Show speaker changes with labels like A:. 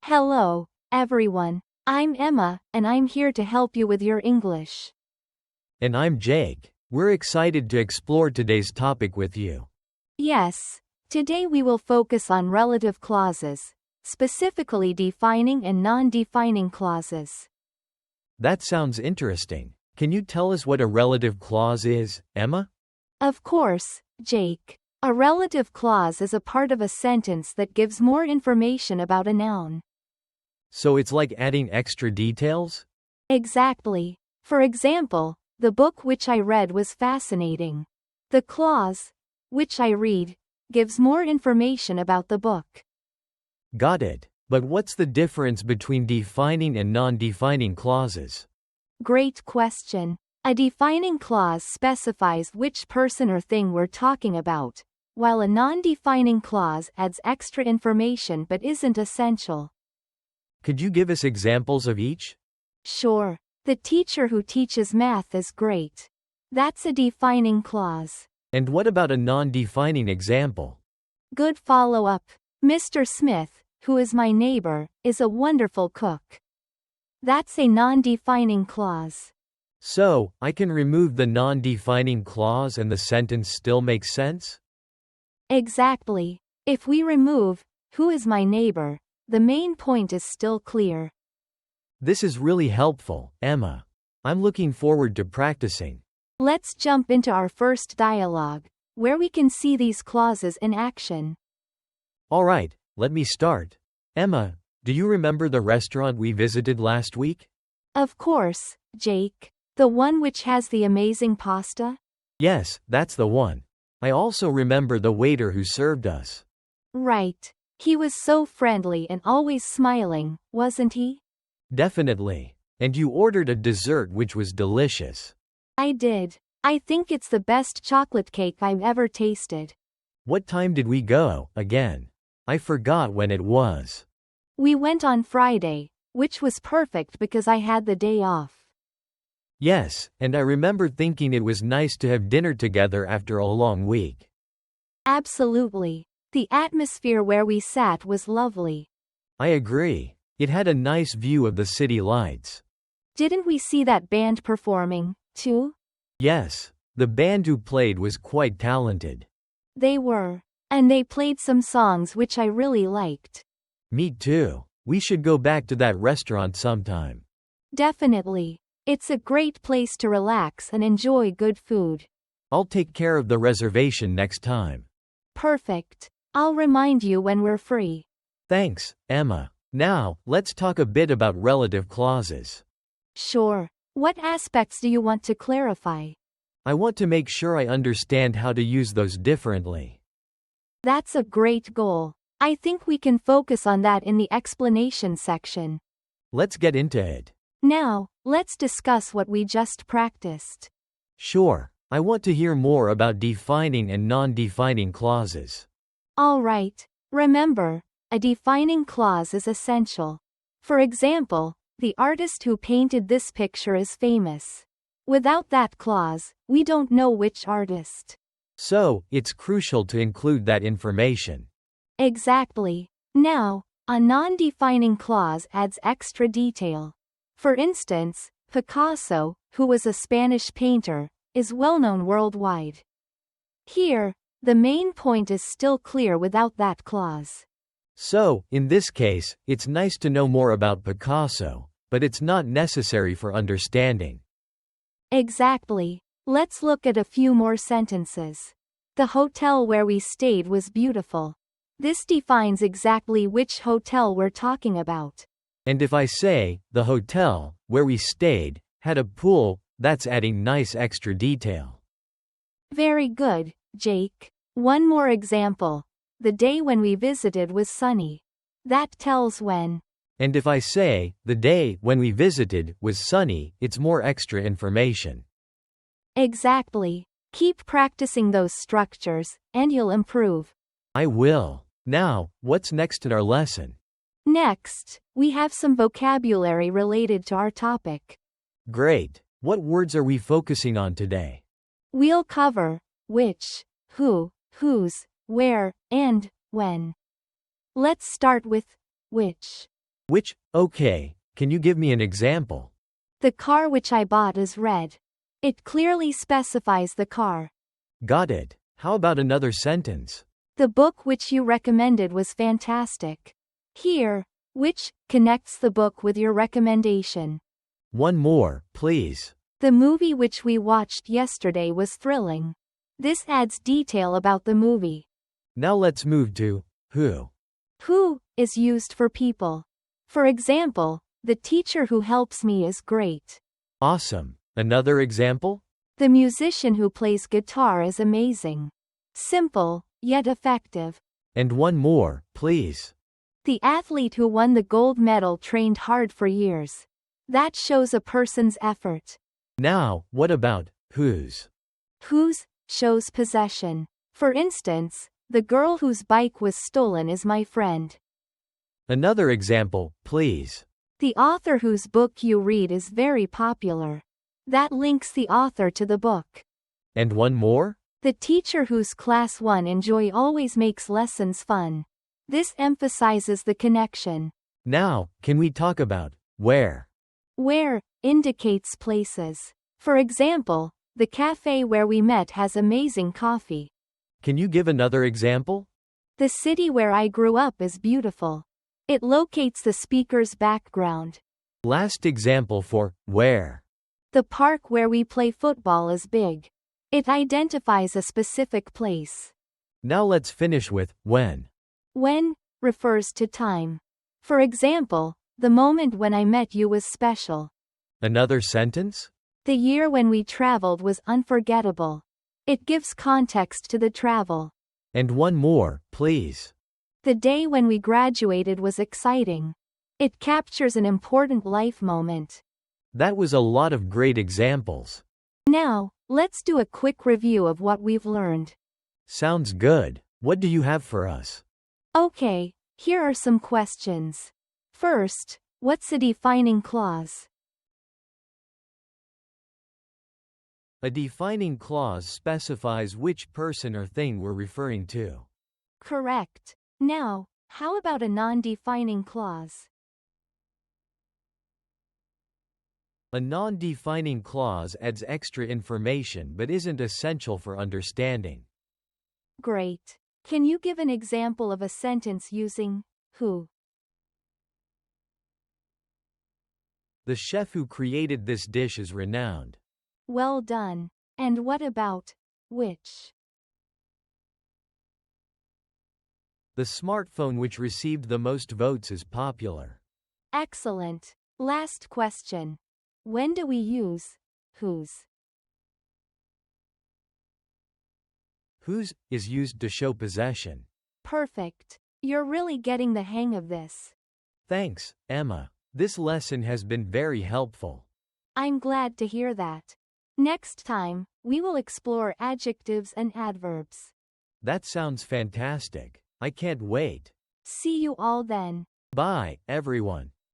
A: Hello, everyone. I'm Emma, and I'm here to help you with your English.
B: And I'm Jake. We're excited to explore today's topic with you.
A: Yes, today we will focus on relative clauses, specifically defining and non-defining clauses.
B: That sounds interesting. Can you tell us what a relative clause is, Emma?
A: Of course, Jake. A relative clause is a part of a sentence that gives more information about a noun.
B: So it's like adding extra details?
A: Exactly. For example, the book which I read was fascinating. The clause, which I read, gives more information about the book.
B: Got it. But what's the difference between defining and non-defining clauses?
A: Great question. A defining clause specifies which person or thing we're talking about, while a non-defining clause adds extra information but isn't essential.
B: Could you give us examples of each?
A: Sure. The teacher who teaches math is great. That's a defining clause.
B: And what about a non-defining example?
A: Good follow-up. Mr. Smith, who is my neighbor, is a wonderful cook. That's a non-defining clause.
B: So, I can remove the non-defining clause and the sentence still makes sense?
A: Exactly. If we remove, who is my neighbor, the main point is still clear.
B: This is really helpful, Emma. I'm looking forward to practicing.
A: Let's jump into our first dialogue, where we can see these clauses in action.
B: Alright, let me start. Emma, do you remember the restaurant we visited last week?
A: Of course, Jake. The one which has the amazing pasta?
B: Yes, that's the one. I also remember the waiter who served us.
A: Right. He was so friendly and always smiling, wasn't he?
B: Definitely. And you ordered a dessert which was delicious.
A: I did. I think it's the best chocolate cake I've ever tasted.
B: What time did we go, again? I forgot when it was.
A: We went on Friday, which was perfect because I had the day off.
B: Yes, and I remember thinking it was nice to have dinner together after a long week.
A: Absolutely. The atmosphere where we sat was lovely.
B: I agree. It had a nice view of the city lights.
A: Didn't we see that band performing, too?
B: Yes, the band who played was quite talented.
A: They were. And they played some songs which I really liked.
B: Me too. We should go back to that restaurant sometime.
A: Definitely. It's a great place to relax and enjoy good food.
B: I'll take care of the reservation next time.
A: Perfect. I'll remind you when we're free.
B: Thanks, Emma. Now, let's talk a bit about relative clauses.
A: Sure. What aspects do you want to clarify?
B: I want to make sure I understand how to use those differently.
A: That's a great goal. I think we can focus on that in the explanation section.
B: Let's get into it.
A: Now, let's discuss what we just practiced.
B: Sure. I want to hear more about defining and non-defining clauses.
A: All right. Remember, a defining clause is essential. For example, the artist who painted this picture is famous. Without that clause, we don't know which artist.
B: So, it's crucial to include that information.
A: Exactly. Now, a non-defining clause adds extra detail. For instance, Picasso, who was a Spanish painter, is well known worldwide. Here, the main point is still clear without that clause.
B: So, in this case, it's nice to know more about Picasso, but it's not necessary for understanding.
A: Exactly. Let's look at a few more sentences. The hotel where we stayed was beautiful. This defines exactly which hotel we're talking about.
B: And if I say, the hotel, where we stayed, had a pool, that's adding nice extra detail.
A: Very good, Jake. One more example. The day when we visited was sunny. That tells when.
B: And if I say, the day when we visited was sunny, it's more extra information.
A: Exactly. Keep practicing those structures, and you'll improve.
B: I will. Now, what's next in our lesson?
A: Next, we have some vocabulary related to our topic.
B: Great. What words are we focusing on today?
A: We'll cover which, who, whose, where, and when. Let's start with which.
B: Which? Okay, can you give me an example?
A: The car which I bought is red. It clearly specifies the car.
B: Got it. How about another sentence?
A: The book which you recommended was fantastic. Here, which connects the book with your recommendation.
B: One more, please.
A: The movie which we watched yesterday was thrilling. This adds detail about the movie.
B: Now let's move to who.
A: Who is used for people. For example, the teacher who helps me is great.
B: Awesome. Another example?
A: The musician who plays guitar is amazing. Simple, yet effective.
B: And one more, please.
A: The athlete who won the gold medal trained hard for years. That shows a person's effort.
B: Now, what about whose?
A: Whose shows possession. For instance, the girl whose bike was stolen is my friend.
B: Another example, please.
A: The author whose book you read is very popular. That links the author to the book.
B: And one more?
A: The teacher whose class one enjoy always makes lessons fun. This emphasizes the connection.
B: Now, can we talk about where?
A: Where indicates places. For example, the cafe where we met has amazing coffee.
B: Can you give another example?
A: The city where I grew up is beautiful. It locates the speaker's background.
B: Last example for where.
A: The park where we play football is big. It identifies a specific place.
B: Now let's finish with when.
A: When refers to time. For example, the moment when I met you was special.
B: Another sentence?
A: The year when we traveled was unforgettable. It gives context to the travel.
B: And one more, please.
A: The day when we graduated was exciting. It captures an important life moment.
B: That was a lot of great examples.
A: Now, let's do a quick review of what we've learned.
B: Sounds good. What do you have for us?
A: Okay, here are some questions. First, what's a defining clause?
B: A defining clause specifies which person or thing we're referring to.
A: Correct. Now, how about a non-defining clause?
B: A non-defining clause adds extra information but isn't essential for understanding.
A: Great. Can you give an example of a sentence using who?
B: The chef who created this dish is renowned.
A: Well done. And what about which?
B: The smartphone which received the most votes is popular.
A: Excellent. Last question. When do we use whose?
B: Whose is used to show possession.
A: Perfect. You're really getting the hang of this.
B: Thanks, Emma. This lesson has been very helpful.
A: I'm glad to hear that. Next time, we will explore adjectives and adverbs.
B: That sounds fantastic. I can't wait.
A: See you all then.
B: Bye, everyone.